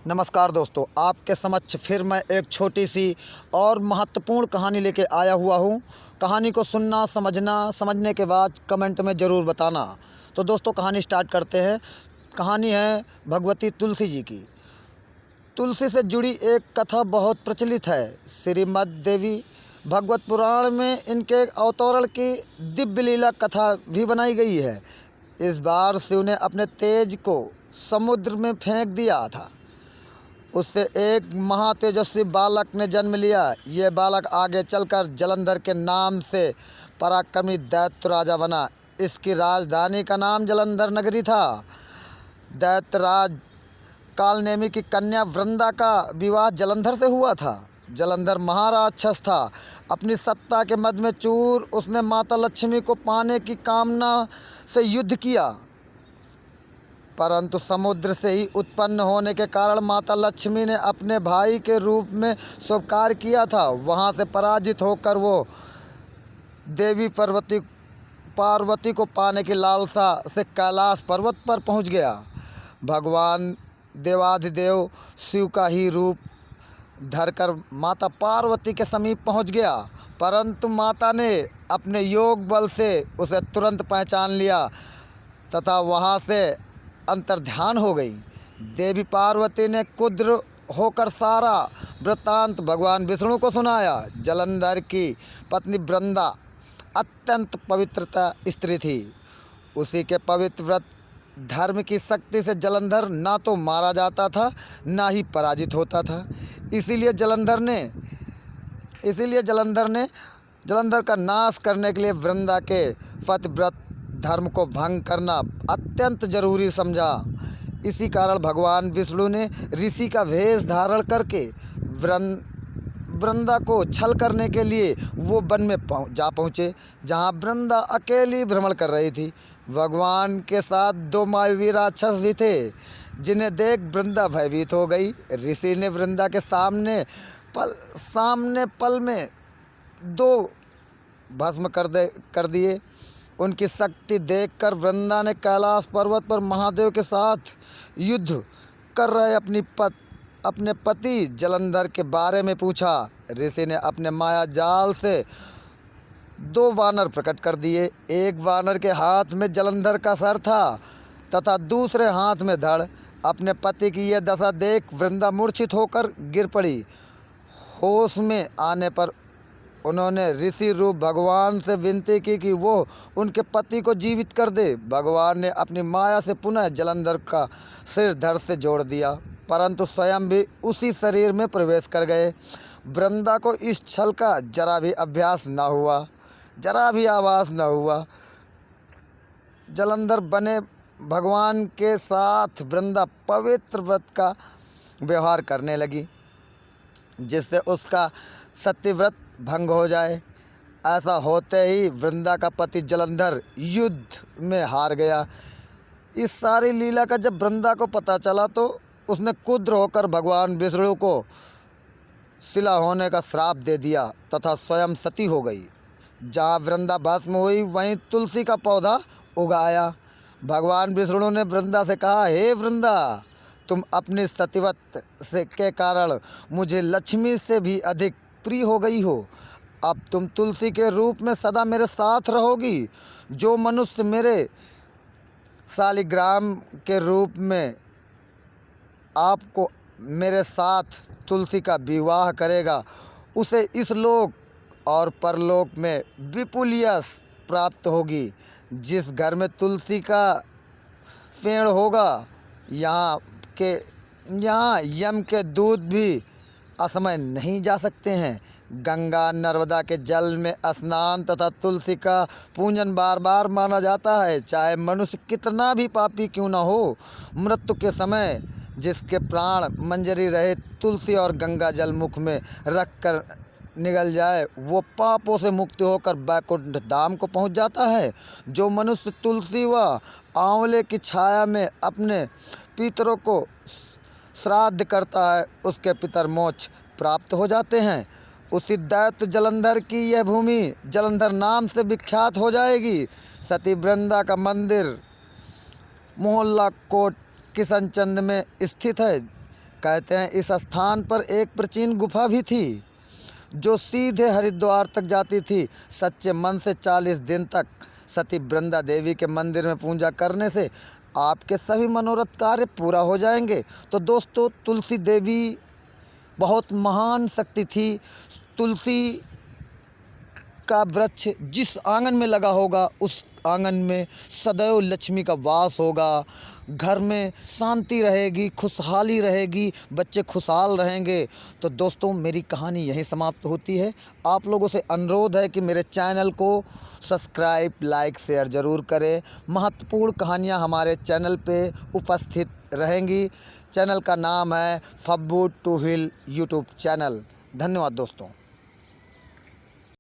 नमस्कार दोस्तों, आपके समक्ष फिर मैं एक छोटी सी और महत्वपूर्ण कहानी लेके आया हुआ हूँ। कहानी को सुनना, समझना, समझने के बाद कमेंट में ज़रूर बताना। तो दोस्तों कहानी स्टार्ट करते हैं। कहानी है भगवती तुलसी जी की। तुलसी से जुड़ी एक कथा बहुत प्रचलित है। श्रीमद् देवी भागवत पुराण में इनके अवतरण की दिव्य लीला कथा भी बनाई गई है। इस बार शिव ने अपने तेज को समुद्र में फेंक दिया था। उससे एक महातेजस्वी बालक ने जन्म लिया। यह बालक आगे चलकर जलंधर के नाम से पराक्रमी दैत्य राजा बना। इसकी राजधानी का नाम जलंधर नगरी था। दैत्यराज कालनेमी की कन्या वृंदा का विवाह जलंधर से हुआ था। जलंधर महाराक्षस था। अपनी सत्ता के मद में चूर उसने माता लक्ष्मी को पाने की कामना से युद्ध किया, परंतु समुद्र से ही उत्पन्न होने के कारण माता लक्ष्मी ने अपने भाई के रूप में स्वीकार किया था। वहाँ से पराजित होकर वो देवी पार्वती को पाने की लालसा से कैलाश पर्वत पर पहुँच गया। भगवान देवाधिदेव शिव का ही रूप धरकर माता पार्वती के समीप पहुँच गया, परंतु माता ने अपने योग बल से उसे तुरंत पहचान लिया तथा वहाँ से अंतर्ध्यान हो गई। देवी पार्वती ने कुद्र होकर सारा वृत्तांत भगवान विष्णु को सुनाया। जलंधर की पत्नी वृंदा अत्यंत पवित्रता स्त्री थी। उसी के पवित्र व्रत धर्म की शक्ति से जलंधर ना तो मारा जाता था, ना ही पराजित होता था। इसीलिए जलंधर का नाश करने के लिए वृंदा के पतिव्रत धर्म को भंग करना अत्यंत जरूरी समझा। इसी कारण भगवान विष्णु ने ऋषि का वेश धारण करके वृंदा को छल करने के लिए वो वन में पहुँचे, जहाँ वृंदा अकेली भ्रमण कर रही थी। भगवान के साथ दो मायावी राक्षस भी थे, जिन्हें देख वृंदा भयभीत हो गई। ऋषि ने वृंदा के सामने पल में दो भस्म कर दिए। उनकी शक्ति देखकर वृंदा ने कैलाश पर्वत पर महादेव के साथ युद्ध कर रहे अपने पति जलंधर के बारे में पूछा। ऋषि ने अपने माया जाल से दो वानर प्रकट कर दिए। एक वानर के हाथ में जलंधर का सर था तथा दूसरे हाथ में धड़। अपने पति की यह दशा देख वृंदा मूर्छित होकर गिर पड़ी। होश में आने पर उन्होंने ऋषि रूप भगवान से विनती की कि वो उनके पति को जीवित कर दे। भगवान ने अपनी माया से पुनः जलंधर का सिर धड़ से जोड़ दिया, परंतु स्वयं भी उसी शरीर में प्रवेश कर गए। वृंदा को इस छल का जरा भी आभास न हुआ। जलंधर बने भगवान के साथ वृंदा पवित्र व्रत का व्यवहार करने लगी, जिससे उसका सत्यव्रत भंग हो जाए। ऐसा होते ही वृंदा का पति जलंधर युद्ध में हार गया। इस सारी लीला का जब वृंदा को पता चला तो उसने क्रुद्ध होकर भगवान विष्णु को शिला होने का श्राप दे दिया तथा स्वयं सती हो गई। जहाँ वृंदा भस्म हुई वहीं तुलसी का पौधा उगाया। भगवान विष्णु ने वृंदा से कहा, हे वृंदा, तुम अपनी सतीवत से के कारण मुझे लक्ष्मी से भी अधिक प्रिय हो गई हो। अब तुम तुलसी के रूप में सदा मेरे साथ रहोगी। जो मनुष्य मेरे शालिग्राम के रूप में आपको मेरे साथ तुलसी का विवाह करेगा, उसे इस लोक और परलोक में विपुल यश प्राप्त होगी। जिस घर में तुलसी का पेड़ होगा, यहाँ यम के दूत भी असमय नहीं जा सकते हैं। गंगा नर्मदा के जल में स्नान तथा तुलसी का पूजन बार बार माना जाता है। चाहे मनुष्य कितना भी पापी क्यों न हो, मृत्यु के समय जिसके प्राण मंजरी रहे तुलसी और गंगा जल मुख में रख कर निगल जाए, वो पापों से मुक्ति होकर वैकुंठ धाम को पहुंच जाता है। जो मनुष्य तुलसी व आंवले की छाया में अपने पितरों को श्राद्ध करता है, उसके पितर मोक्ष प्राप्त हो जाते हैं। उसी दैत्य जलंधर की यह भूमि जलंधर नाम से विख्यात हो जाएगी। सती वृंदा का मंदिर मोहल्ला कोट किशनचंद में स्थित है। कहते हैं इस स्थान पर एक प्राचीन गुफा भी थी जो सीधे हरिद्वार तक जाती थी। सच्चे मन से 40 दिन तक सती वृंदा देवी के मंदिर में पूजा करने से आपके सभी मनोरथ कार्य पूरा हो जाएंगे। तो दोस्तों, तुलसी देवी बहुत महान शक्ति थी। तुलसी का वृक्ष जिस आंगन में लगा होगा उस आंगन में सदैव लक्ष्मी का वास होगा। घर में शांति रहेगी, खुशहाली रहेगी, बच्चे खुशहाल रहेंगे। तो दोस्तों, मेरी कहानी यहीं समाप्त होती है। आप लोगों से अनुरोध है कि मेरे चैनल को सब्सक्राइब, लाइक, शेयर ज़रूर करें। महत्वपूर्ण कहानियाँ हमारे चैनल पे उपस्थित रहेंगी। चैनल का नाम है फब्बू टू हिल यूट्यूब चैनल। धन्यवाद दोस्तों।